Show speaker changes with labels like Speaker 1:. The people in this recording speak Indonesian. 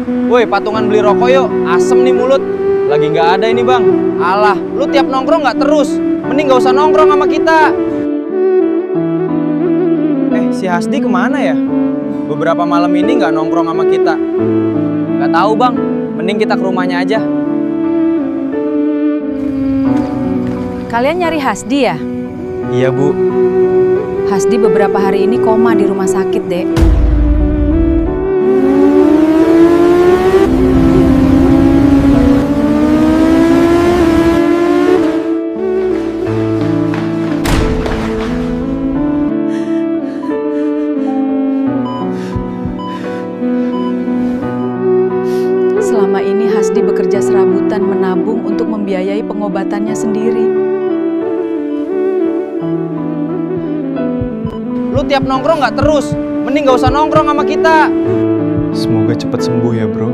Speaker 1: Woi, patungan beli rokok yuk, asem nih mulut. Lagi nggak ada ini bang. Alah, lu tiap nongkrong nggak terus. Mending nggak usah nongkrong sama kita. Si Hasdi kemana ya? Beberapa malam ini nggak nongkrong sama kita. Nggak tahu bang, mending kita ke rumahnya aja.
Speaker 2: Kalian nyari Hasdi ya?
Speaker 1: Iya bu.
Speaker 2: Hasdi beberapa hari ini koma di rumah sakit, Dek. Selama ini Hasdi bekerja serabutan menabung untuk membiayai pengobatannya sendiri.
Speaker 1: Lu tiap nongkrong nggak terus, mending nggak usah nongkrong sama kita.
Speaker 3: Semoga cepat sembuh ya bro.